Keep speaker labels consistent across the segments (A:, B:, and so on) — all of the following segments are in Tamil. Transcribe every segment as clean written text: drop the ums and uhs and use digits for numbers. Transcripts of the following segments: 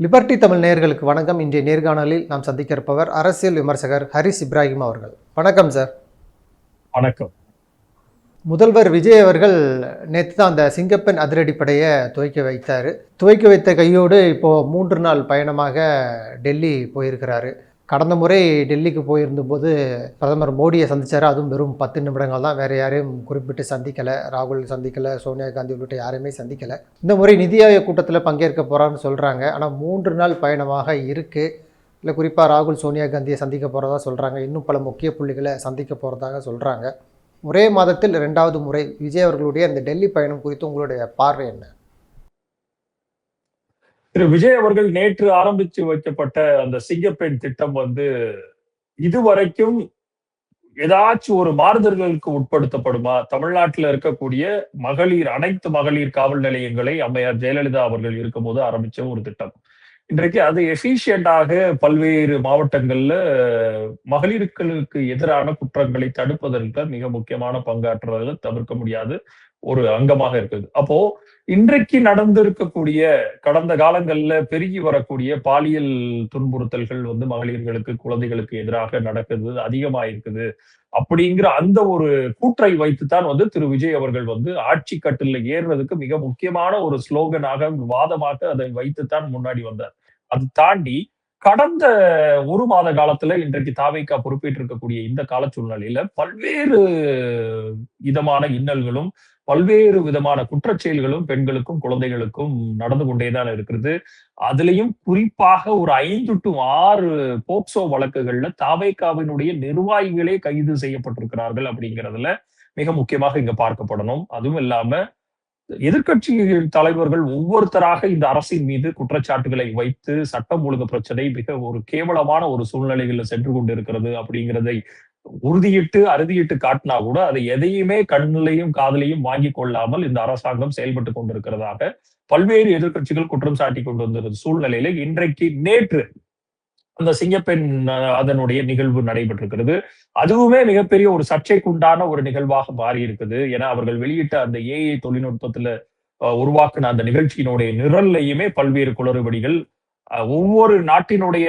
A: லிபர்டி தமிழ் நேயர்களுக்கு வணக்கம். இன்றைய நேர்காணலில் நாம் சந்திக்க இருப்பவர் அரசியல் விமர்சகர் ஹரிஸ் இப்ராஹிம் அவர்கள். வணக்கம் சார்.
B: வணக்கம்.
A: முதல்வர் விஜய் அவர்கள் நேற்று தான் அந்த சிங்கப்பெண் அதிரடிப்படையை துவக்கி வைத்த கையோடு இப்போது 3 நாள் பயணமாக டெல்லி போயிருக்கிறாரு. கடந்த முறை டெல்லிக்கு போயிருந்தபோது பிரதமர் மோடியை சந்தித்தார். அதுவும் வெறும் 10 நிமிடங்கள் தான். வேறு யாரையும் குறிப்பிட்டு சந்திக்கலை. ராகுல் சந்திக்கலை, சோனியா காந்தி உள்ளிட்ட யாரையுமே சந்திக்கலை. இந்த முறை நிதி ஆயோக் கூட்டத்தில் பங்கேற்க போகிறான்னு சொல்கிறாங்க. ஆனால் 3 நாள் பயணமாக இருக்குது. இல்லை, குறிப்பாக ராகுல் சோனியா காந்தியை சந்திக்க போகிறதா சொல்கிறாங்க. இன்னும் பல முக்கிய புள்ளிகளை சந்திக்க போகிறதாக சொல்கிறாங்க. ஒரே மாதத்தில் 2வது முறை விஜய் அவர்களுடைய அந்த டெல்லி பயணம் குறித்து உங்களுடைய பார்வை என்ன?
B: திரு விஜய் அவர்கள் நேற்று ஆரம்பித்து வைக்கப்பட்ட அந்த சிங்கப்பெண் திட்டம் இதுவரைக்கும் ஏதாச்சும் ஒரு மாறுதல்களுக்கு உட்படுத்தப்படுமா? தமிழ்நாட்டில் இருக்கக்கூடிய அனைத்து மகளிர் காவல் நிலையங்களை அம்மையார் ஜெயலலிதா அவர்கள் இருக்கும்போது ஆரம்பிச்ச ஒரு திட்டம். இன்றைக்கு அது எஃபிஷியண்டாக பல்வேறு மாவட்டங்கள்ல மகளிர்களுக்கு எதிரான குற்றங்களை தடுப்பதற்கு மிக முக்கியமான பங்காற்றுவதில் தவிர்க்க முடியாது ஒரு அங்கமாக இருக்குது. அப்போ இன்றைக்கு நடந்திருக்கக்கூடிய கடந்த காலங்கள்ல பெருகி வரக்கூடிய பாலியல் துன்புறுத்தல்கள் மகளிர்களுக்கு, குழந்தைகளுக்கு எதிராக நடக்குது, அதிகமாயிருக்குது அப்படிங்கிற அந்த ஒரு கூற்றை வைத்துத்தான் திரு விஜய் அவர்கள் ஆட்சி கட்டில ஏறுறதுக்கு மிக முக்கியமான ஒரு ஸ்லோகனாக, வாதமாக அதை வைத்துத்தான் முன்னாடி வந்தார். அது தாண்டி கடந்த 1 மாத காலத்துல இன்றைக்கு தாவேகா பொறுப்பேற்றிருக்கக்கூடிய இந்த கால சூழ்நிலையில பல்வேறு விதமான இன்னல்களும், பல்வேறு விதமான குற்றச்செயல்களும் பெண்களுக்கும் குழந்தைகளுக்கும் நடந்து கொண்டேதான் இருக்கிறது. அதுலயும் குறிப்பாக ஒரு 5 to 6 போக்சோ வழக்குகள்ல தாவேகாவினுடைய நிர்வாகிகளே கைது செய்யப்பட்டிருக்கிறார்கள் அப்படிங்கிறதுல மிக முக்கியமாக இங்க பார்க்கப்படணும். அதுவும் இல்லாம எதிர்க்கட்சி தலைவர்கள் ஒவ்வொருத்தராக இந்த அரசின் மீது குற்றச்சாட்டுகளை வைத்து சட்டம் ஒழுங்கு பிரச்சனை மிக ஒரு கேவலமான ஒரு சூழ்நிலைகளில் சென்று கொண்டிருக்கிறது அப்படிங்கிறதை அறுதியிட்டு காட்டினா கூட அதை எதையுமே கண்ணிலையும் காதலையும் வாங்கி கொள்ளாமல் இந்த அரசாங்கம் செயல்பட்டு கொண்டிருக்கிறதாக பல்வேறு எதிர்க்கட்சிகள் குற்றம் சாட்டி கொண்டு வந்திருந்த சூழ்நிலையில நேற்று அந்த சிங்கப்பெண் அதனுடைய நிகழ்வு நடைபெற்றிருக்கிறது. அதுவுமே மிகப்பெரிய ஒரு சர்ச்சைக்குண்டான ஒரு நிகழ்வாக மாறி இருக்குது. ஏன்னா அவர்கள் வெளியிட்ட அந்த ஏஐ தொழில்நுட்பத்துல உருவாக்குன அந்த நிகழ்ச்சியினுடைய நிரல்லையுமே பல்வேறு குளறுபடிகள், ஒவ்வொரு நாட்டினுடைய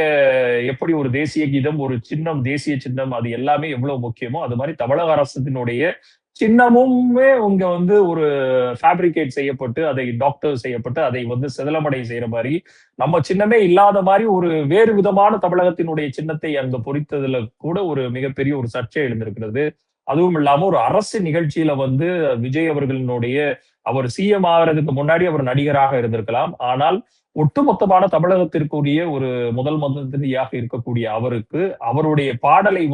B: எப்படி ஒரு தேசிய கீதம், ஒரு சின்னம், தேசிய சின்னம், அது எல்லாமே எவ்வளவு முக்கியமோ அது மாதிரி தமிழக அரசினுடைய சின்னமுமே ஒரு ஃபேப்ரிகேட் செய்யப்பட்டு, அதை டாக்டர் செய்யப்பட்டு, அதை சிதலமடை செய்யற மாதிரி, நம்ம சின்னமே இல்லாத மாதிரி ஒரு வேறு விதமான தமிழகத்தினுடைய சின்னத்தை அங்க பொறித்ததுல கூட ஒரு மிகப்பெரிய ஒரு சர்ச்சை எழுந்திருக்கிறது. அதுவும் இல்லாம ஒரு அரசு நிகழ்ச்சியில விஜய் அவர்களினுடைய அவர் சிஎம் ஆகிறதுக்கு முன்னாடி அவர் நடிகராக இருந்திருக்கலாம். ஆனால் ஒட்டுமொத்தமான தமிழகத்திற்குரிய ஒரு முதல் மந்திரியாக இருக்கக்கூடிய அவருக்கு அவருடைய பாடலை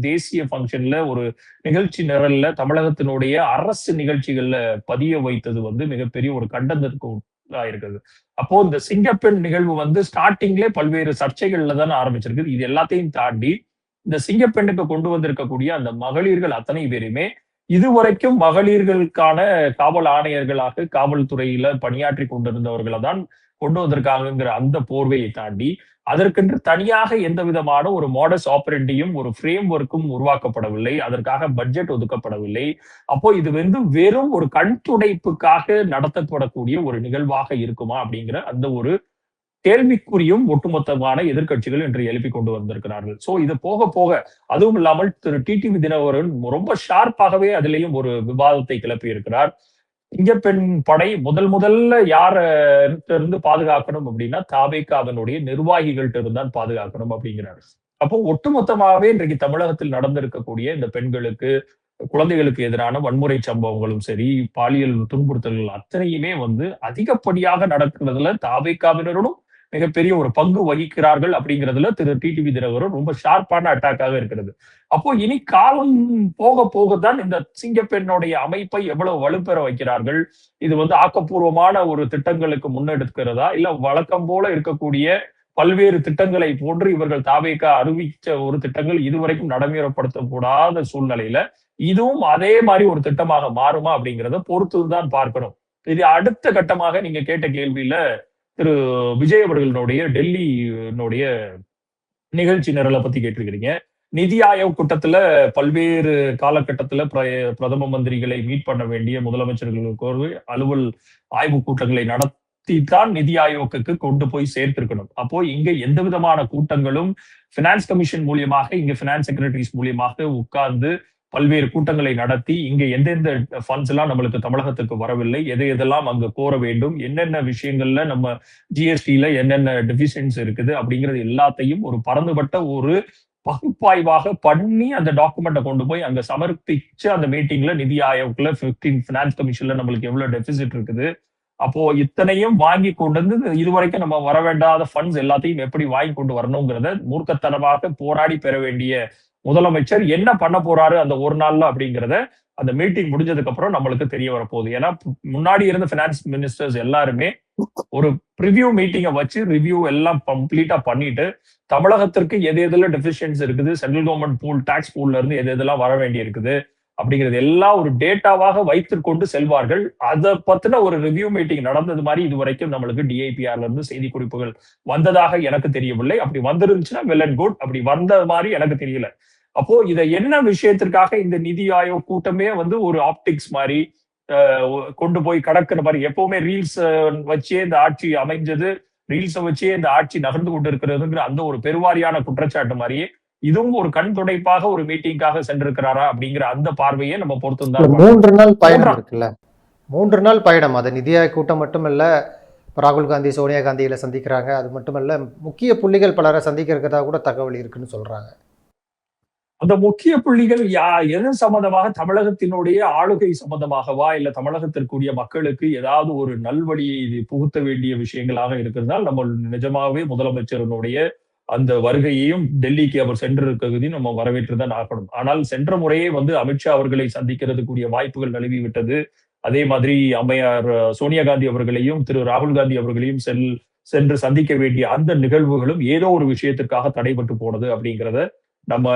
B: தேசிய பங்கன்ல ஒரு நிகழ்ச்சி நிரல்ல தமிழகத்தினுடைய அரசு நிகழ்ச்சிகள்ல பதிய வைத்தது மிகப்பெரிய ஒரு கண்டனத்திற்கு இருக்குது. அப்போ இந்த சிங்கப்பெண் நிகழ்வு ஸ்டார்டிங்ல பல்வேறு சர்ச்சைகள்ல தான் ஆரம்பிச்சிருக்கு. இது எல்லாத்தையும் தாண்டி இந்த சிங்கப்பெண்ணுக்கு கொண்டு வந்திருக்கக்கூடிய அந்த மகளிர்கள் அத்தனை பேருமே இதுவரைக்கும் மகளிர்களுக்கான காவல் ஆணையர்களாக காவல்துறையில பணியாற்றி கொண்டிருந்தவர்களை தான் கொண்டு வந்திருக்காங்கிற அந்த போர்வையை தாண்டி அதற்கென்று தனியாக எந்த விதமான ஒரு மாடஸ் ஆபரண்டியும் ஒரு ஃப்ரேம் ஒர்க்கும் உருவாக்கப்படவில்லை. அதற்காக பட்ஜெட் ஒதுக்கப்படவில்லை. அப்போ இது வெறும் ஒரு கண் துடைப்புக்காக நடத்தப்படக்கூடிய ஒரு நிகழ்வாக இருக்குமா அப்படிங்கிற அந்த ஒரு கேள்விக்குறியும் ஒட்டுமொத்தமான எதிர்க்கட்சிகள் என்று எழுப்பி கொண்டு வந்திருக்கிறார்கள். சோ இது போக போக அதுவும் இல்லாமல் திரு டிடிவி தினகரன் ரொம்ப ஷார்ப்பாகவே அதிலேயும் ஒரு விவாதத்தை கிளப்பி இருக்கிறார். சிங்கப்பெண் படை முதல்ல யார இருந்து பாதுகாக்கணும் அப்படின்னா தாவேகாவினுடைய நிர்வாகிகள்ட்ட இருந்தான் பாதுகாக்கணும் அப்படிங்கிறார். அப்போ ஒட்டுமொத்தமாவே இன்றைக்கு தமிழகத்தில் நடந்திருக்கக்கூடிய இந்த பெண்களுக்கு, குழந்தைகளுக்கு எதிரான வன்முறை சம்பவங்களும் சரி, பாலியல் துன்புறுத்தல்கள் அத்தனையுமே அதிகப்படியாக நடக்கிறதுல தாவேகாவினரும் மிகப்பெரிய ஒரு பங்கு வகிக்கிறார்கள் அப்படிங்கிறதுல திரு டிடிவி தினகரன் ரொம்ப ஷார்ப்பான அட்டாக்காக இருக்கிறது. அப்போ இனி காலம் போக போகத்தான் இந்த சிங்கப்பெண்ணுடைய அமைப்பை எவ்வளவு வலுப்பெற வைக்கிறார்கள், இது ஆக்கப்பூர்வமான ஒரு திட்டங்களுக்கு முன்னெடுக்கிறதா, இல்ல வழக்கம் போல இருக்கக்கூடிய பல்வேறு திட்டங்களை போன்று இவர்கள் தாவேகா அறிவிச்ச ஒரு திட்டங்கள் இதுவரைக்கும் நடைமுறைப்படுத்தக்கூடாத சூழ்நிலையில இதுவும் அதே மாதிரி ஒரு திட்டமாக மாறுமா அப்படிங்கிறத பொறுத்துதான் பார்க்கணும். இது அடுத்த கட்டமாக நீங்க கேட்ட கேள்வியில திரு விஜய் அவர்களுடைய டெல்லியினுடைய நிகழ்ச்சி நிரலை பத்தி கேட்டிருக்கிறீங்க. நிதி ஆயோக் கூட்டத்துல பல்வேறு காலகட்டத்துல பிரதம மந்திரிகளை மீட் பண்ண வேண்டிய முதலமைச்சர்களுக்கு அலுவல் ஆய்வு கூட்டங்களை தான் நிதி ஆயோக்குக்கு கொண்டு போய் சேர்த்திருக்கணும். அப்போ இங்க எந்த விதமான கூட்டங்களும் பினான்ஸ் கமிஷன் மூலியமாக, இங்க பினான்ஸ் செக்ரட்டரிஸ் மூலியமாக உட்கார்ந்து பல்வேறு கூட்டங்களை நடத்தி இங்க எந்தெந்த ஃபண்ட்ஸ் எல்லாம் நம்மளுக்கு தமிழகத்துக்கு வரவில்லை, எதை எதெல்லாம் அங்க கோர வேண்டும், என்னென்ன விஷயங்கள்ல நம்ம ஜிஎஸ்டில என்னென்ன டெபிஷியன்ஸ் இருக்குது அப்படிங்கிறது எல்லாத்தையும் ஒரு பரந்துபட்ட ஒரு பகுப்பாய்வாக பண்ணி அந்த டாக்குமெண்ட்டை கொண்டு போய் அங்க சமர்ப்பிச்சு அந்த மீட்டிங்ல நிதி ஆயோக்ல 15 பினான்ஸ் கமிஷன்ல நம்மளுக்கு எவ்வளவு டெபிசிட் இருக்குது, அப்போ இத்தனையும் வாங்கி கொண்டு வந்து இதுவரைக்கும் நம்ம வர வேண்டாத ஃபண்ட்ஸ் எல்லாத்தையும் எப்படி வாங்கி கொண்டு வரணுங்கிறத மூர்க்கத்தனமாக போராடி பெற வேண்டிய முதலமைச்சர் என்ன பண்ண போறாரு அந்த ஒரு நாள்ல அப்படிங்கிறத அந்த மீட்டிங் முடிஞ்சதுக்கு அப்புறம் நம்மளுக்கு தெரிய வரப்போகுது. ஏன்னா முன்னாடி இருந்த பினான்ஸ் மினிஸ்டர்ஸ் எல்லாருமே ஒரு ப்ரிவியூ மீட்டிங்கை வச்சு ரிவ்யூ எல்லாம் கம்ப்ளீட்டா பண்ணிட்டு தமிழகத்திற்கு எது எதுல டெபிஷியன்ஸ் இருக்குது, சென்ட்ரல் கவர்மெண்ட் பூல் டாக்ஸ் பூல்ல இருந்து எது எதெல்லாம் வர வேண்டி இருக்குது அப்படிங்கிறது எல்லாம் ஒரு டேட்டாவாக வைத்துக்கொண்டு செல்வார்கள். அதை பத்தின ஒரு ரிவ்யூ மீட்டிங் நடந்தது மாதிரி இதுவரைக்கும் நம்மளுக்கு டிஐபிஆர்ல இருந்து செய்தி குறிப்புகள் வந்ததாக எனக்கு தெரியவில்லை. அப்படி வந்திருந்துச்சுன்னா வெல் அண்ட் குட், அப்படி வந்த மாதிரி எனக்கு தெரியல. அப்போ இதை என்ன விஷயத்திற்காக இந்த நிதி ஆயோக் கூட்டமே வந்து ஒரு ஆப்டிக்ஸ் மாதிரி கொண்டு போய் கடக்கிற மாதிரி, எப்பவுமே ரீல்ஸ் வச்சே இந்த ஆட்சி அமைஞ்சது, ரீல்ஸை வச்சே இந்த ஆட்சி நகர்ந்து கொண்டு இருக்கிறதுங்கிற அந்த ஒரு பெருவாரியான குற்றச்சாட்டு மாதிரியே இதுவும் ஒரு கண் துடைப்பாக ஒரு மீட்டிங்காக சென்றிருக்கிறாரா அப்படிங்கிற அந்த பார்வையை நம்ம பொறுத்திருந்தா.
A: 3 நாள் பயணம் இருக்குல்ல, 3 நாள் பயணம், அது நிதி ஆயோக் கூட்டம் மட்டுமல்ல, ராகுல் காந்தி சோனியா காந்தியில சந்திக்கிறாங்க, அது மட்டுமல்ல முக்கிய புள்ளிகள் பலரை சந்திக்கிறதா கூட தகவல் இருக்குன்னு சொல்றாங்க.
B: அந்த முக்கிய புள்ளிகள் எது சம்பந்தமாக, தமிழகத்தினுடைய ஆளுகை சம்பந்தமாகவா, இல்ல தமிழகத்திற்குரிய மக்களுக்கு ஏதாவது ஒரு நல்வழியை இது புகுத்த வேண்டிய விஷயங்களாக இருக்கிறதால் நம்ம நிஜமாவே முதலமைச்சருடைய அந்த வருகையையும் டெல்லிக்கு அவர் சென்றிருக்கிறதையும் நம்ம வரவேற்றுதான் ஆகணும். ஆனால் சென்ற முறையே வந்து அமித்ஷா அவர்களை சந்திக்கிறதுக்குரிய வாய்ப்புகள் நழுவி விட்டது. அதே மாதிரி அம்மையார் சோனியா காந்தி அவர்களையும் திரு ராகுல் காந்தி அவர்களையும் சென்று சந்திக்க வேண்டிய அந்த நிகழ்வுகளும் ஏதோ ஒரு விஷயத்திற்காக தடைபட்டு போனது அப்படிங்கிறத நம்ம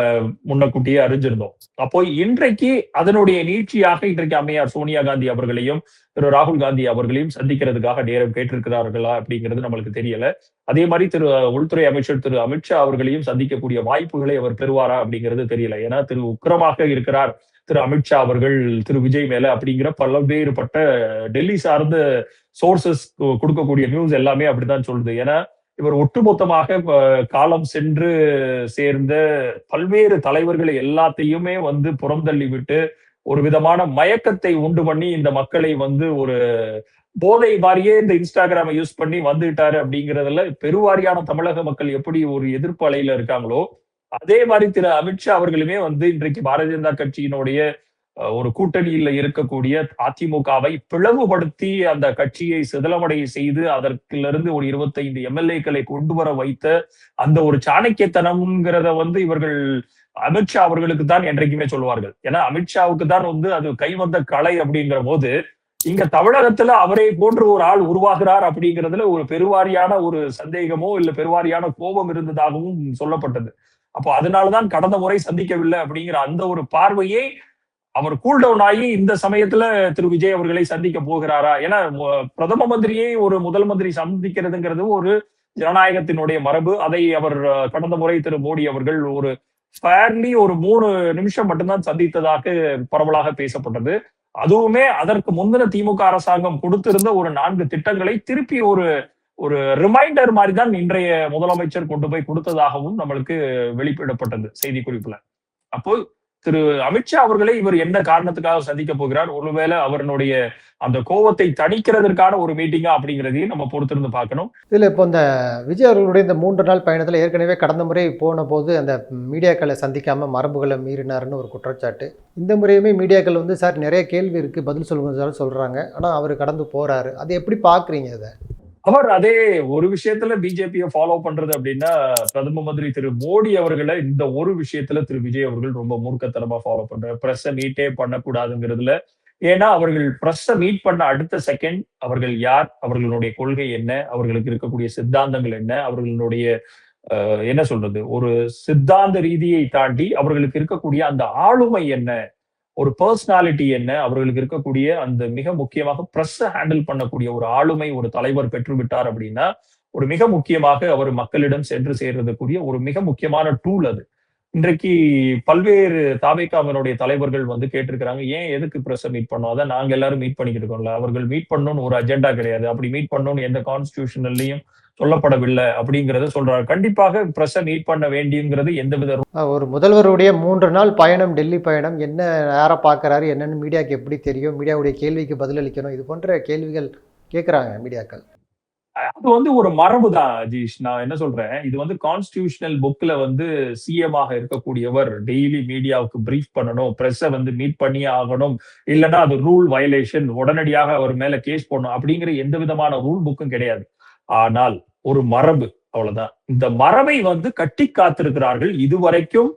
B: முன்னக்கூட்டியே அறிஞ்சிருந்தோம். அப்போ இன்றைக்கு அதனுடைய நீட்சியாக இன்றைக்கு அம்மையார் சோனியா காந்தி அவர்களையும் திரு ராகுல் காந்தி அவர்களையும் சந்திக்கிறதுக்காக நேரம் கேட்டிருக்கிறார்களா அப்படிங்கிறது நம்மளுக்கு தெரியல. அதே மாதிரி திரு உள்துறை அமைச்சர் திரு அமித்ஷா அவர்களையும் சந்திக்கக்கூடிய வாய்ப்புகளை அவர் பெறுவாரா அப்படிங்கிறது தெரியல. ஏன்னா திரு உக்கிரமாக இருக்கிறார் திரு அமித்ஷா அவர்கள் திரு விஜய் மேல அப்படிங்கிற பல்வேறுபட்ட டெல்லி சார்ந்த சோர்சஸ் கொடுக்கக்கூடிய நியூஸ் எல்லாமே அப்படித்தான் சொல்லுது. ஏன்னா இவர் ஒட்டுமொத்தமாக காலம் சென்று சேர்ந்த பல்வேறு தலைவர்களை எல்லாத்தையுமே வந்து புறந்தள்ளி விட்டு ஒரு விதமான மயக்கத்தை உண்டு பண்ணி இந்த மக்களை வந்து ஒரு போதை மாதிரியே இந்த இன்ஸ்டாகிராமை யூஸ் பண்ணி வந்துட்டாரு அப்படிங்கிறதுல பெருவாரியான தமிழக மக்கள் எப்படி ஒரு எதிர்ப்பு அலையில இருக்காங்களோ அதே மாதிரி திரு அமித்ஷா அவர்களுமே வந்து இன்றைக்கு பாரதிய ஜனதா கட்சியினுடைய ஒரு கூட்டணியில இருக்கக்கூடிய அதிமுகவை பிளவுபடுத்தி அந்த கட்சியை சிதலமடைய செய்து அதற்கிலிருந்து ஒரு 25 எம்எல்ஏக்களை கொண்டு வர வைத்த அந்த ஒரு சாணக்கியத்தனம்ங்கிறத வந்து இவர்கள் அமித்ஷா அவர்களுக்கு தான் என்றைக்குமே சொல்லுவார்கள். ஏன்னா அமித்ஷாவுக்கு தான் வந்து அது கைவந்த கலை அப்படிங்கிற போது இங்க தமிழகத்துல அவரை போன்று ஒரு ஆள் உருவாகிறார் அப்படிங்கிறதுல ஒரு பெருவாரியான ஒரு சந்தேகமோ இல்ல பெருவாரியான கோபம் இருந்ததாகவும் சொல்லப்பட்டது. அப்போ அதனாலதான் கடந்த முறை சந்திக்கவில்லை அப்படிங்கிற அந்த ஒரு பார்வையை அவர் கூல் டவுன் ஆகி இந்த சமயத்துல திரு விஜய் அவர்களை சந்திக்க போகிறாரா? ஏன்னா பிரதம மந்திரியை ஒரு முதல் மந்திரி சந்திக்கிறதுங்கிறது ஒரு ஜனநாயகத்தினுடைய மரபு. அதை அவர் கடந்த முறை திரு மோடி அவர்கள் ஒரு ஃபேர்லி ஒரு 3 நிமிஷம் மட்டும்தான் சந்தித்ததாக பரவலாக பேசப்பட்டது. அதுவுமே அதற்கு முந்தின திமுக அரசாங்கம் கொடுத்திருந்த ஒரு 4 திட்டங்களை திருப்பி ஒரு ரிமைண்டர் மாதிரி தான் இன்றைய முதலமைச்சர் கொண்டு போய் கொடுத்ததாகவும் நம்மளுக்கு வெளியிடப்பட்டது செய்தி குறிப்புல. அப்போ திரு அமித்ஷா அவர்களை இவர் என்ன காரணத்துக்காக சந்திக்க போகிறார், ஒருவேளை அவருடைய அந்த கோபத்தை தணிக்கிறதுக்கான ஒரு மீட்டிங்கா அப்படிங்கிறதையும் நம்ம பொறுத்திருந்து பார்க்கணும்.
A: இதுல இப்போ இந்த விஜய் அவர்களுடைய இந்த 3 நாள் பயணத்துல ஏற்கனவே கடந்த முறை போன போது அந்த மீடியாக்களை சந்திக்காம மரபுகளை மீறினாருன்னு ஒரு குற்றச்சாட்டு. இந்த முறையுமே மீடியாக்கள் வந்து சார் நிறைய கேள்வி இருக்கு பதில் சொல்லுங்க சார் சொல்றாங்க, ஆனா அவர் கடந்து போறாரு. அதை எப்படி பாக்குறீங்க? அதை
B: அவர் அதே ஒரு விஷயத்துல பிஜேபியை ஃபாலோ பண்றது அப்படின்னா பிரதம மந்திரி திரு மோடி அவர்களை இந்த ஒரு விஷயத்துல திரு விஜய் அவர்கள் ரொம்ப மூர்க்கத்தனமா ஃபாலோ பண்றாரு. பிரஸ்ஸை மீட்டே பண்ணக்கூடாதுங்கிறதுல. ஏன்னா அவர்கள் பிரஸ்ஸை மீட் பண்ண அடுத்த செகண்ட் அவர்கள் யார், அவர்களுடைய கொள்கை என்ன, அவர்களுக்கு இருக்கக்கூடிய சித்தாந்தங்கள் என்ன, அவர்களுடைய என்ன சொல்றது ஒரு சித்தாந்த ரீதியை தாண்டி அவர்களுக்கு இருக்கக்கூடிய அந்த ஆளுமை என்ன, ஒரு பர்சனாலிட்டி என்ன, அவர்களுக்கு இருக்கக்கூடிய அந்த மிக முக்கியமாக பிரஸ் ஹேண்டில் பண்ணக்கூடிய ஒரு ஆளுமை ஒரு தலைவர் பெற்றுவிட்டார் அப்படின்னா ஒரு மிக முக்கியமாக அவர் மக்களிடம் சென்று சேர்றதுக்குரிய ஒரு மிக முக்கியமான டூல் அது. இன்றைக்கு பல்வேறு தாவேகாவினுடைய தலைவர்கள் வந்து கேட்டிருக்கிறாங்க, ஏன் எதுக்கு பிரஸ் மீட் பண்ணோம்? அதான் நாங்க எல்லாரும் மீட் பண்ணிக்கிட்டு இருக்கோம்ல. அவர்கள் மீட் பண்ணணும்னு ஒரு அஜெண்டா கிடையாது. அப்படி மீட் பண்ணணும்னு எந்த கான்ஸ்டிடியூஷன்லயும் சொல்லப்படவில்லை அப்படிங்கறத சொல்றாரு. கண்டிப்பாக பிரஸ் மீட் பண்ண வேண்டியங்கிறது எந்தவித
A: ஒரு முதல்வருடைய 3 நாள் பயணம், டெல்லி பயணம் என்ன யாரை பார்க்குறாரு, என்னன்னு மீடியாவுக்கு எப்படி தெரியும், மீடியாவுடைய கேள்விக்கு பதிலளிக்கணும், இது போன்ற கேள்விகள் கேட்குறாங்க மீடியாக்கள்.
B: அது வந்து ஒரு மரபு தான் அஜீஷ். நான் என்ன சொல்றேன், இது வந்து கான்ஸ்டிடியூஷனல் புக்ல வந்து சிஎம் ஆக இருக்கக்கூடியவர் டெய்லி மீடியாவுக்கு பிரீஃப் பண்ணணும், பிரஸ்ஸ வந்து மீட் பண்ணியே ஆகணும், இல்லைன்னா அது ரூல் வயலேஷன், உடனடியாக அவர் மேல கேஸ் போடணும் அப்படிங்கிற எந்த விதமான ரூல் புக்கும் கிடையாது. ஆனால் ஒரு மரபு, அவ்வளவுதான். இந்த மரபை வந்து கட்டி காத்திருக்கிறார்கள் இதுவரைக்கும்.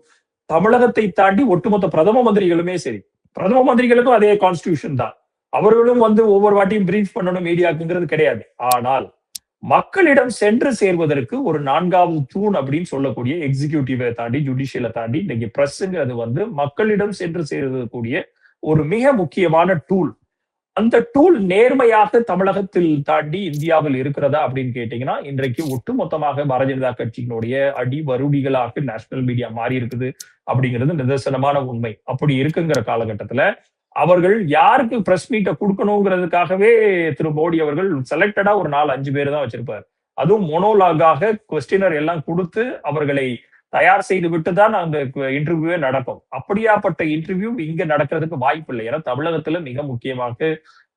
B: தமிழகத்தை தாண்டி ஒட்டுமொத்த பிரதம மந்திரிகளுமே சரி, பிரதம மந்திரிகளுக்கும் அதே கான்ஸ்டிடியூஷன் தான். அவர்களும் வந்து ஒவ்வொரு வாட்டியும் பிரீஃப் பண்ணணும் மீடியாக்குங்கிறது கிடையாது. ஆனால் மக்களிடம் சென்று சேர்வதற்கு ஒரு 4வது தூண் அப்படின்னு சொல்லக்கூடிய எக்ஸிகியூட்டிவை தாண்டி, ஜுடிஷியலை தாண்டி இன்னைக்கு பிரஸ்ங்கிறது வந்து மக்களிடம் சென்று சேர்வதற்குரிய ஒரு மிக முக்கியமான டூல். அந்த டூல் நேர்மையாக தமிழகத்தில் தாண்டி இந்தியாவில் இருக்கிறதா அப்படின்னு கேட்டீங்கன்னா, இன்றைக்கு ஒட்டுமொத்தமாக பாரதிய ஜனதா கட்சியினுடைய அடிவருடிகளாக நேஷனல் மீடியா மாறி இருக்குது அப்படிங்கிறது நிதர்சனமான உண்மை. அப்படி இருக்குங்கிற காலகட்டத்துல அவர்கள் யாருக்கு பிரஸ் மீட்டை கொடுக்கணுங்கிறதுக்காகவே திரு மோடி அவர்கள் செலக்டடா ஒரு 4-5 பேர் தான் வச்சிருப்பார். அதுவும் மொனோலாகாக கொஸ்டினர் எல்லாம் கொடுத்து அவர்களை தயார் செய்து விட்டு தான் அந்த இன்டர்வியூவே நடக்கும். அப்படியாப்பட்ட இன்டர்வியூ இங்க நடக்கிறதுக்கு வாய்ப்பு இல்லை. ஏன்னா தமிழகத்துல மிக முக்கியமாக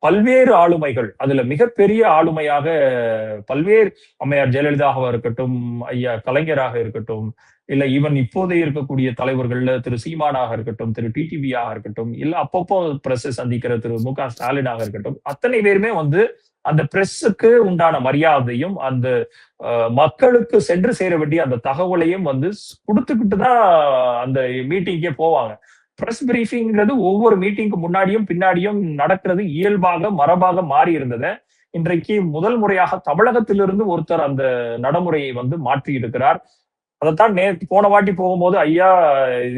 B: பல்வேறு ஆளுமைகள், அதுல மிகப்பெரிய ஆளுமையாக பல்வேறு அம்மையார் ஜெயலலிதாவாக இருக்கட்டும், ஐயா கலைஞராக இருக்கட்டும், இல்ல ஈவன் இப்போதைய இருக்கக்கூடிய தலைவர்கள்ல திரு சீமானாக இருக்கட்டும், திரு டிடிவியாக இருக்கட்டும், இல்ல அப்பப்போ பிரஸ் சந்திக்கிற திரு மு.க. ஸ்டாலினாக இருக்கட்டும், அத்தனை பேருமே வந்து அந்த பிரஸ்ஸுக்கு உண்டான மரியாதையும் அந்த மக்களுக்கு சென்று சேர வேண்டிய அந்த தகவலையும் வந்து கொடுத்துக்கிட்டு தான் அந்த மீட்டிங்கே போவாங்க. பிரஸ் பிரீஃபிங்கிறது ஒவ்வொரு மீட்டிங்க்கு முன்னாடியும் பின்னாடியும் நடக்கிறது இயல்பாக மரபாக மாறி இருந்தது. இன்றைக்கு முதல் முறையாக தமிழகத்திலிருந்து ஒருத்தர் அந்த நடைமுறையை வந்து மாற்றி இருக்கிறார். அதைத்தான் போன வாட்டி போகும்போது, ஐயா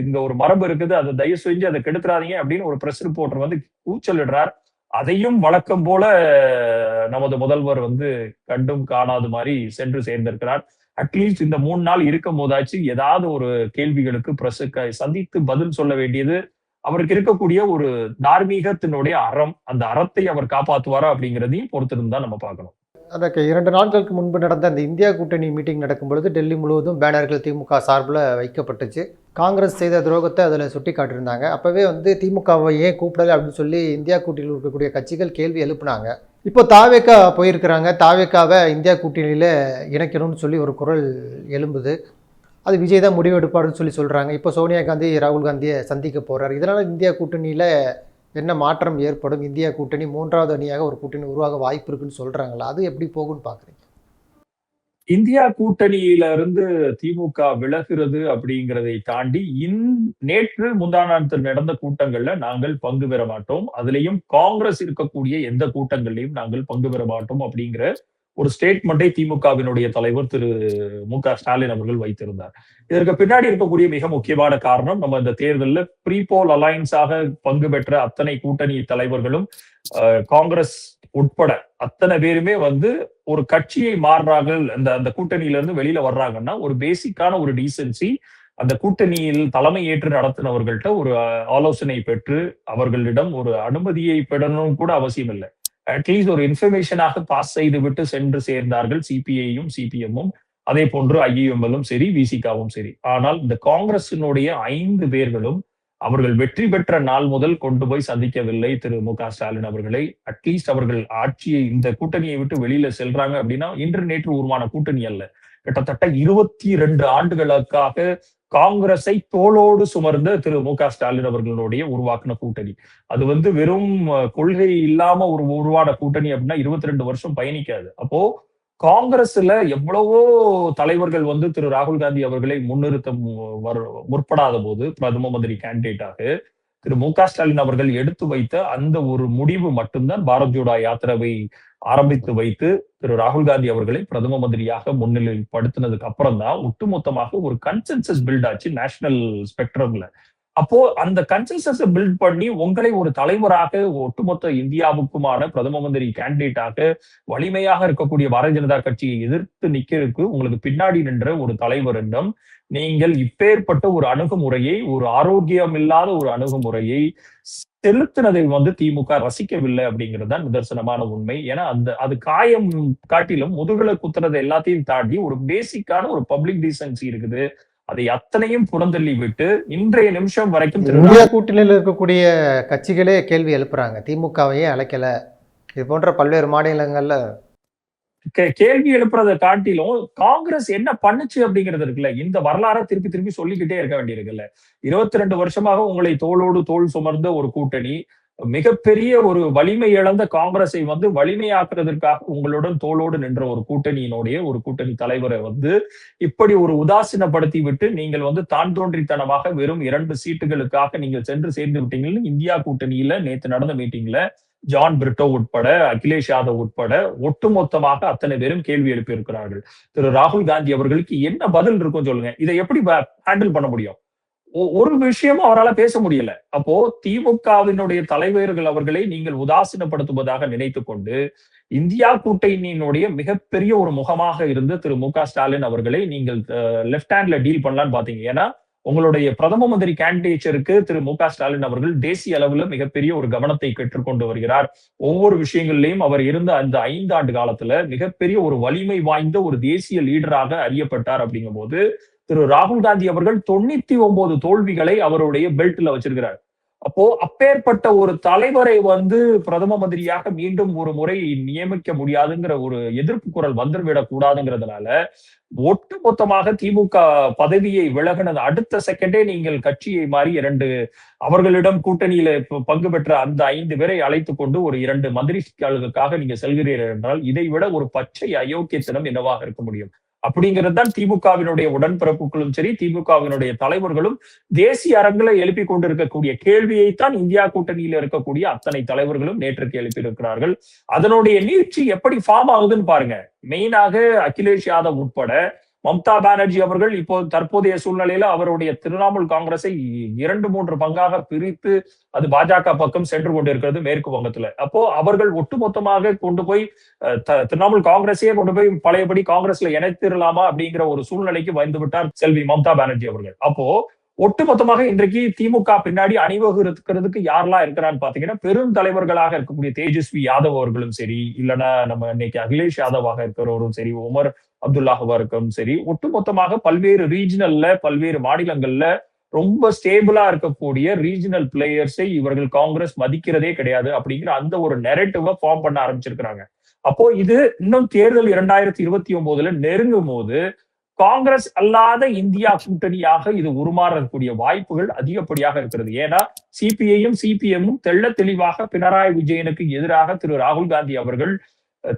B: இங்க ஒரு மரபு இருக்குது, அதை தயவு செஞ்சு அதை கெடுத்துறாதீங்க அப்படின்னு ஒரு பிரஸ் ரிப்போர்ட்டர் வந்து கூச்சலிடுறார். அதையும் வழக்கம் போல நமது முதல்வர் வந்து கண்டும் காணாத மாதிரி சென்று சேர்ந்திருக்கிறார். அட்லீஸ்ட் இந்த 3 நாள் இருக்கும் போதாச்சு ஏதாவது ஒரு கேள்விகளுக்கு பிரஸுக்கு சந்தித்து பதில் சொல்ல வேண்டியது அவருக்கு இருக்கக்கூடிய ஒரு தார்மீகத்தினுடைய அறம். அந்த அறத்தை அவர் காப்பாற்றுவாரா அப்படிங்கிறதையும் பொறுத்திருந்து தான் நம்ம பார்க்கணும்.
A: அதற்கு 2 நாட்களுக்கு முன்பு நடந்த அந்த இந்தியா கூட்டணி மீட்டிங் நடக்கும் பொழுது டெல்லி முழுவதும் பேனர்கள் திமுக சார்பில் வைக்கப்பட்டுச்சு. காங்கிரஸ் செய்த துரோகத்தை அதில் சுட்டி காட்டியிருந்தாங்க. அப்போவே வந்து திமுகவை ஏன் கூப்பிடலை அப்படின்னு சொல்லி இந்தியா கூட்டணியில் இருக்கக்கூடிய கட்சிகள் கேள்வி எழுப்புனாங்க. இப்போ தாவேக்கா போயிருக்கிறாங்க. தாவேக்காவை இந்தியா கூட்டணியில் இணைக்கணும்னு சொல்லி ஒரு குரல் எழும்புது. அது விஜய் தான் முடிவெடுப்பாருன்னு சொல்லி சொல்கிறாங்க. இப்போ சோனியா காந்தி ராகுல் காந்தியை சந்திக்க போகிறார். இதனால் இந்தியா கூட்டணியில் என்ன மாற்றம் ஏற்படும்? இந்தியா கூட்டணி 3வது அணியாக ஒரு கூட்டணி உருவாக வாய்ப்பு இருக்குன்னு சொல்றாங்களா? அது எப்படி போகும்னு பாக்குறீங்க?
B: இந்தியா கூட்டணியில இருந்து திமுக விலகுறது அப்படிங்கிறதை தாண்டி நேற்று முந்தாநாள் நடந்த கூட்டங்கள்ல நாங்கள் பங்கு பெற மாட்டோம், அதுலயும் காங்கிரஸ் இருக்கக்கூடிய எந்த கூட்டங்கள்லையும் நாங்கள் பங்கு பெற மாட்டோம் அப்படிங்கிற ஒரு ஸ்டேட்மெண்டை திமுகவினுடைய தலைவர் திரு மு.க. ஸ்டாலின் அவர்கள் வைத்திருந்தார். இதற்கு பின்னாடி இருக்கக்கூடிய மிக முக்கியமான காரணம், நம்ம இந்த தேர்தலில் ப்ரீபோல் அலையன்ஸாக பங்கு பெற்ற அத்தனை கூட்டணி தலைவர்களும் காங்கிரஸ் உட்பட அத்தனை பேருமே வந்து ஒரு கட்சியை மாறுறார்கள், அந்த கூட்டணியில இருந்து வெளியில வர்றாங்கன்னா ஒரு பேசிக்கான ஒரு டீசென்சி அந்த கூட்டணியில் தலைமை ஏற்று நடத்தினவர்கள்ட்ட ஒரு ஆலோசனை பெற்று அவர்களிடம் ஒரு அனுமதியை பெறணும் கூட அவசியம் இல்லை. அட்லீஸ்ட் ஒரு இன்ஃபர்மேஷனாக பாஸ் செய்து விட்டு சென்று சேர்ந்தார்கள் சிபிஐயும் சிபிஎம்மும், அதே போன்று ஐஎம்எல்லும் சரி, விசிகாவும் சரி. ஆனால் இந்த காங்கிரசினுடைய 5 பேர்களும் அவர்கள் வெற்றி பெற்ற நாள் முதல் கொண்டு போய் சந்திக்கவில்லை திரு மு.க. ஸ்டாலின் அவர்களை. அட்லீஸ்ட் அவர்கள் ஆட்சியை இந்த கூட்டணியை விட்டு வெளியில செல்றாங்க அப்படின்னா இன்று நேற்று உருவான கூட்டணி அல்ல. கிட்டத்தட்ட 22 ஆண்டுகளுக்காக காங்கிரஸை தோளோடு சுமர்ந்த திரு மு.க. ஸ்டாலின் அவர்களுடைய உருவாக்கின கூட்டணி. அது வந்து வெறும் கொள்கை இல்லாம ஒரு உருவான கூட்டணி அப்படின்னா 22 வருஷம் பயணிக்காது. அப்போ காங்கிரஸ்ல எவ்வளவோ தலைவர்கள் வந்து திரு ராகுல் காந்தி அவர்களை முன்னிறுத்த முற்படாத போது பிரதம மந்திரி கேண்டிடேட்டாக திரு மு.க. ஸ்டாலின் அவர்கள் எடுத்து வைத்த அந்த ஒரு முடிவு மட்டும்தான் பாரத் ஜோடோ யாத்திராவை ஆரம்பித்து வைத்து திரு ராகுல் காந்தி அவர்களை பிரதம மந்திரியாக முன்னிலைப்படுத்தினதுக்கு அப்புறம் தான் ஒட்டுமொத்தமாக ஒரு கன்சென்சஸ் பில்ட் ஆச்சு நேஷனல் ஸ்பெக்ட்ரம்ல. அப்போ அந்த கன்சென்சஸ் பில்ட் பண்ணி உங்களை ஒரு தலைவராக ஒட்டுமொத்த இந்தியாவுக்குமான பிரதம மந்திரி கேண்டிடேட்டாக வலிமையாக இருக்கக்கூடிய பாரதிய ஜனதா கட்சியை எதிர்த்து நிக்கிறதுக்கு உங்களுக்கு பின்னாடி நின்ற ஒரு தலைவர் என்றும் நீங்கள் இப்பேற்பட்ட ஒரு அணுகுமுறையை, ஒரு ஆரோக்கியம் இல்லாத ஒரு அணுகுமுறையை செலுத்தினதை திமுக ரசிக்கவில்லை அப்படிங்கிறது தான் நிதர்சனமான உண்மை. ஏன்னா அது காயம் காட்டிலும் முதுகுல குத்துறது எல்லாத்தையும் தாண்டி ஒரு பேசிக்கான ஒரு பப்ளிக் டீசன்சி இருக்குது. அதை அத்தனையும் புறந்தள்ளி விட்டு இன்றைய நிமிஷம் வரைக்கும்
A: இந்தியா கூட்டணியில் இருக்கக்கூடிய கட்சிகளே கேள்வி எழுப்புறாங்க, திமுகவையே அழைக்கல. இது போன்ற பல்வேறு மாநிலங்கள்ல
B: கேள்வி எழுப்புறதை காட்டிலும் காங்கிரஸ் என்ன பண்ணுச்சு அப்படிங்கிறது இருக்குல்ல, இந்த வரலாறை திருப்பி திருப்பி சொல்லிக்கிட்டே இருக்க வேண்டியிருக்குல்ல. 22 வருஷமாக உங்களை தோளோடு தோள் சுமர்ந்த ஒரு கூட்டணி, மிகப்பெரிய ஒரு வலிமை இழந்த காங்கிரஸை வலிமையாக்குறதற்காக உங்களுடன் தோளோடு நின்ற ஒரு கூட்டணியினுடைய ஒரு கூட்டணி தலைவரை இப்படி ஒரு உதாசீனப்படுத்தி விட்டு நீங்கள் தான் தோன்றித்தனமாக வெறும் 2 சீட்டுகளுக்காக நீங்கள் சென்று சேர்ந்து விட்டீங்கன்னு இந்தியா கூட்டணியில நேத்து நடந்த மீட்டிங்ல ஜான் பிரிட்டோ உட்பட, அகிலேஷ் யாதவ் உட்பட ஒட்டுமொத்தமாக அத்தனை பேரும் கேள்வி எழுப்பி இருக்கிறார்கள். திரு ராகுல் காந்தி அவர்களுக்கு என்ன பதில் இருக்கும் சொல்லுங்க. இதை எப்படி ஹேண்டில் பண்ண முடியும்? ஒரு விஷயமும் அவரால் பேச முடியல. அப்போ திமுகவினுடைய தலைவர்கள் அவர்களை நீங்கள் உதாசீனப்படுத்துவதாக நினைத்துக் கொண்டு இந்தியா கூட்டணியினுடைய மிகப்பெரிய ஒரு முகமாக இருந்த திரு மு.க. ஸ்டாலின் அவர்களை நீங்கள் லெப்ட் ஹேண்ட்ல டீல் பண்ணலான்னு பாத்தீங்க. ஏன்னா உங்களுடைய பிரதம மந்திரி கேண்டிடேச்சருக்கு திரு மு.க. ஸ்டாலின் அவர்கள் தேசிய அளவுல மிகப்பெரிய ஒரு கவனத்தை பெற்றுக்கொண்டு வருகிறார். ஒவ்வொரு விஷயங்கள்லையும் அவர் இருந்த அந்த 5 ஆண்டு காலத்துல மிகப்பெரிய ஒரு வலிமை வாய்ந்த ஒரு தேசிய லீடராக அறியப்பட்டார். அப்படிங்கும் போது திரு ராகுல் காந்தி அவர்கள் 99 தோல்விகளை அவருடைய பெல்ட்ல வச்சிருக்கிறார். அப்போ அப்பேற்பட்ட ஒரு தலைவரை பிரதம மந்திரியாக மீண்டும் ஒரு முறை நியமிக்க முடியாதுங்கிற ஒரு எதிர்ப்பு குரல் வந்துவிடக் கூடாதுங்கிறதுனால ஒட்டுமொத்தமாக திமுக பதவியை விலகினது அடுத்த செகண்டே நீங்கள் கட்சியை மாறி 2 அவர்களிடம் கூட்டணியில பங்கு பெற்ற அந்த 5 பேரை அழைத்துக் கொண்டு ஒரு 2 மந்திரிகளுக்காக நீங்க செல்கிறீர்கள் என்றால் இதை விட ஒரு பச்சை அயோக்கியத்தனம் என்னவாக இருக்க முடியும்? அப்படிங்கிறது தான் திமுகவினுடைய உடன்பிறப்புகளும் சரி, திமுகவினுடைய தலைவர்களும் தேசிய அரங்குல எழுப்பி கொண்டிருக்கக்கூடிய கேள்வியைத்தான் இந்தியா கூட்டணியில இருக்கக்கூடிய அத்தனை தலைவர்களும் நேற்றுக்கு எழுப்பியிருக்கிறார்கள். அதனுடைய நீட்சி எப்படி ஃபார்ம் ஆகுதுன்னு பாருங்க. மெயினாக அகிலேஷ் யாதவ் உட்பட மம்தா பானர்ஜி அவர்கள் இப்போ தற்போதைய சூழ்நிலையில அவருடைய திரிணாமுல் காங்கிரஸை 2-3 பங்காக பிரித்து அது பாஜக பக்கம் சென்று கொண்டிருக்கிறது மேற்கு வங்கத்துல. அப்போ அவர்கள் ஒட்டுமொத்தமாக கொண்டு போய் திரிணாமுல் காங்கிரஸையே கொண்டு போய் பழையபடி காங்கிரஸ்ல இணைத்திரலாமா அப்படிங்கிற ஒரு சூழ்நிலைக்கு வந்து விட்டார் செல்வி மம்தா பானர்ஜி அவர்கள். அப்போ ஒட்டுமொத்தமாக இன்றைக்கு திமுக பின்னாடி அணிவகுக்கிறதுக்கு யாரெல்லாம் இருக்கிறான்னு பாத்தீங்கன்னா பெரும் தலைவர்களாக இருக்கக்கூடிய தேஜஸ்வி யாதவ் அவர்களும் சரி, இல்லைன்னா நம்ம இன்னைக்கு அகிலேஷ் யாதவாக இருக்கிறவரும் சரி, உமர் அப்துல்லாஹவா இருக்கவும் சரி, ஒட்டுமொத்தமாக பல்வேறு ரீஜனல்ல பல்வேறு மாநிலங்கள்ல ரொம்ப ஸ்டேபிளா இருக்கக்கூடிய ரீஜனல் பிளேயர்ஸை இவர்கள் காங்கிரஸ் மதிக்கிறதே கிடையாது அப்படிங்கிற அந்த ஒரு நெரேட்டிவ ஃபார்ம் பண்ண ஆரம்பிச்சிருக்கிறாங்க. அப்போ இது இன்னும் தேர்தல் 2029 நெருங்கும் போது காங்கிரஸ் அல்லாத இந்தியா கூட்டணியாக இது உருமாறக்கூடிய வாய்ப்புகள் அதிகப்படியாக இருக்கிறது. ஏன்னா சிபிஐயும் சிபிஎம்மும் தெள்ள தெளிவாக பினராயி விஜயனுக்கு எதிராக திரு ராகுல் காந்தி அவர்கள்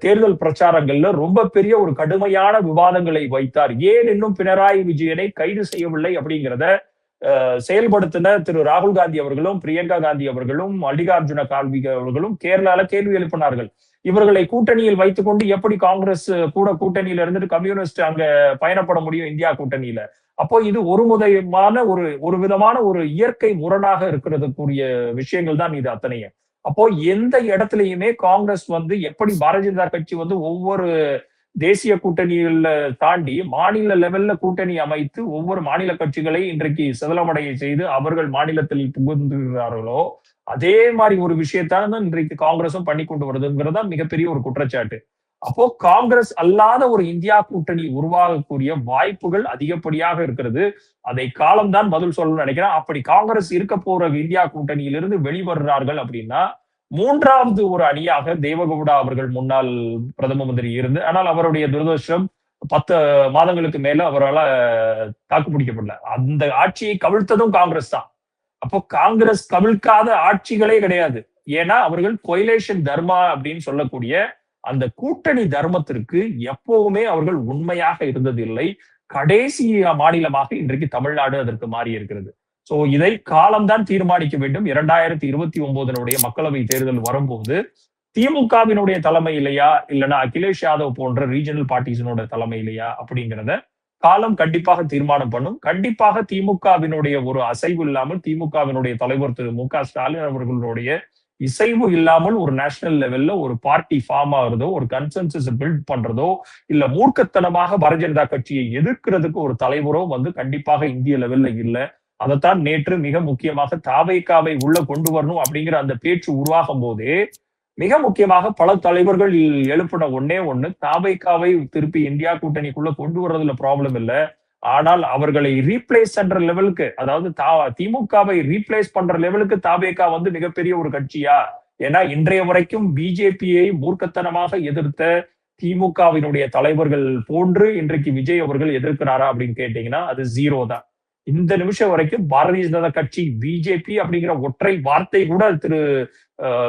B: தேர்தல் பிரச்சாரங்கள்ல ரொம்ப பெரிய ஒரு கடுமையான விவாதங்களை வைத்தார். ஏன் இன்னும் பினராயி விஜயனை கைது செய்யவில்லை அப்படிங்கிறத செயல்படுத்தின திரு ராகுல் காந்தி அவர்களும் பிரியங்கா காந்தி அவர்களும் மல்லிகார்ஜுன கார்கே அவர்களும் கேரளால கேள்வி எழுப்பினார்கள். இவர்களை கூட்டணியில் வைத்துக் கொண்டு எப்படி காங்கிரஸ் கூட கூட்டணியில இருந்துட்டு கம்யூனிஸ்ட் அங்க பயணப்பட முடியும் இந்தியா கூட்டணியில? அப்போ இது ஒரு விதமான ஒரு இயற்கை முரணாக இருக்கிறதுக்குரிய விஷயங்கள் தான் இது அத்தனையும். அப்போ எந்த இடத்துலயுமே காங்கிரஸ் எப்படி பாரதிய ஜனதா கட்சி ஒவ்வொரு தேசிய கூட்டணிகள்ல தாண்டி மாநில லெவல்ல கூட்டணி அமைத்து ஒவ்வொரு மாநில கட்சிகளை இன்றைக்கு சிதலமடைய செய்து அவர்கள் மாநிலத்தில் புகுந்துகிறார்களோ அதே மாதிரி ஒரு விஷயத்தான் இன்றைக்கு காங்கிரஸும் பண்ணி கொண்டு வருதுங்கிறதா மிகப்பெரிய ஒரு குற்றச்சாட்டு. அப்போ காங்கிரஸ் அல்லாத ஒரு இந்தியா கூட்டணி உருவாகக்கூடிய வாய்ப்புகள் அதிகப்படியாக இருக்கிறது. அதை காலம்தான் பதில் சொல்லணும்னு நினைக்கிறேன். அப்படி காங்கிரஸ் இருக்க போற இந்தியா கூட்டணியிலிருந்து வெளிவருகிறார்கள் அப்படின்னா 3வது ஒரு அணியாக தேவகவுடா அவர்கள் முன்னாள் பிரதம மந்திரி இருந்து, ஆனால் அவருடைய துரதிருஷ்டம் 10 மாதங்களுக்கு மேல அவரால் தாக்கு பிடிக்கப்படல. அந்த ஆட்சியை கவிழ்த்ததும் காங்கிரஸ் தான். அப்போ காங்கிரஸ் கவிழ்க்காத ஆட்சிகளே கிடையாது. ஏன்னா அவர்கள் கொயிலேஷன் தர்மா அப்படின்னு சொல்லக்கூடிய அந்த கூட்டணி தர்மத்திற்கு எப்பவுமே அவர்கள் உண்மையாக இருந்தது இல்லை. கடைசி மாநிலமாக இன்றைக்கு தமிழ்நாடு அதற்கு மாறி இருக்கிறது. சோ இதை காலம்தான் தீர்மானிக்க வேண்டும். 2029 மக்களவை தேர்தல் வரும்போது திமுகவினுடைய தலைமையிலையா இல்லைன்னா அகிலேஷ் யாதவ் போன்ற ரீஜனல் பார்ட்டிஸினோட தலைமையிலையா அப்படிங்கிறத காலம் கண்டிப்பாக தீர்மானம் பண்ணும். கண்டிப்பாக திமுகவினுடைய ஒரு அசைவு இல்லாமல், திமுகவினுடைய தலைவர் திரு மு.க. ஸ்டாலின் அவர்களுடைய இசைவு இல்லாமல் ஒரு நேஷனல் லெவல்ல ஒரு பார்ட்டி ஃபார்ம் ஆகுறதோ, ஒரு கன்சென்சஸ் பில்ட் பண்றதோ, இல்ல மூர்க்கத்தனமாக பாரதிய ஜனதா கட்சியை எதிர்க்கிறதுக்கு ஒரு தலைவரோ கண்டிப்பாக இந்திய லெவல்ல இல்ல. அதைத்தான் நேற்று மிக முக்கியமாக தாவேகாவை உள்ள கொண்டு வரணும் அப்படிங்கிற அந்த பேச்சு உருவாகும் போதே மிக முக்கியமாக பல தலைவர்கள் எழுப்பின ஒண்ணு, தாவேகாவை திருப்பி இந்தியா கூட்டணிக்குள்ள கொண்டு வர்றதுல ப்ராப்ளம் இல்ல. ஆனால் அவர்களை ரீப்ளேஸ் பண்ற லெவலுக்கு, அதாவது திமுகவை ரீப்ளேஸ் பண்ற லெவலுக்கு தாவேகா மிகப்பெரிய ஒரு கட்சியா? ஏன்னா இன்றைய வரைக்கும் பிஜேபியை மூர்க்கத்தனமாக எதிர்த்த திமுகவினுடைய தலைவர்கள் போன்று இன்றைக்கு விஜய் அவர்கள் எதிர்க்கிறாரா அப்படின்னு கேட்டீங்கன்னா அது 0 தான். இந்த நிமிஷம் வரைக்கும் பாரதிய ஜனதா கட்சி, பிஜேபி அப்படிங்கிற ஒற்றை வார்த்தை கூட திரு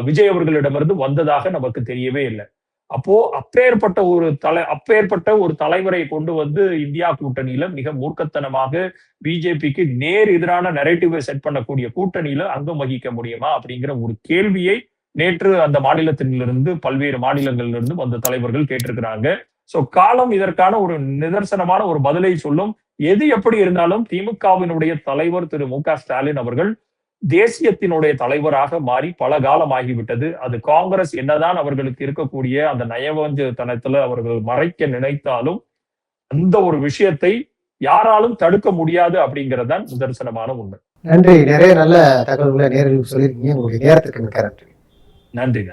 B: விஜய் அவர்களிடமிருந்து வந்ததாக நமக்கு தெரியவே இல்லை. அப்போ அப்பேற்பட்ட ஒரு தலைவரை கொண்டு இந்தியா கூட்டணியில மிக மூர்க்கத்தனமாக பிஜேபிக்கு நேர் எதிரான நரேட்டிவை செட் பண்ணக்கூடிய கூட்டணியில அங்கம் வகிக்க முடியுமா அப்படிங்கிற ஒரு கேள்வியை நேற்று அந்த மாநிலத்திலிருந்து, பல்வேறு மாநிலங்களிலிருந்து வந்த தலைவர்கள் கேட்டிருக்கிறாங்க. சோ காலம் இதற்கான ஒரு நிதர்சனமான ஒரு பதிலை சொல்லும். எது எப்படி இருந்தாலும் திமுகவினுடைய தலைவர் திரு மு.க. ஸ்டாலின் அவர்கள் தேசியத்தினுடைய தலைவராக மாறி பல காலம் ஆகிவிட்டது. அது காங்கிரஸ் என்னதான் அவர்களுக்கு இருக்கக்கூடிய அந்த நயவஞ்சத்தனத்துல அவர்கள் மறைக்க நினைத்தாலும் அந்த ஒரு விஷயத்தை யாராலும் தடுக்க முடியாது அப்படிங்கறதுதான் நிதர்சனமான உண்மை.
A: நன்றி. நிறைய நல்ல தகவல்களை நேரில் சொல்லியிருக்கீங்க. உங்களுடைய நேரத்துக்கு மிக்க நன்றி.
B: நன்றி.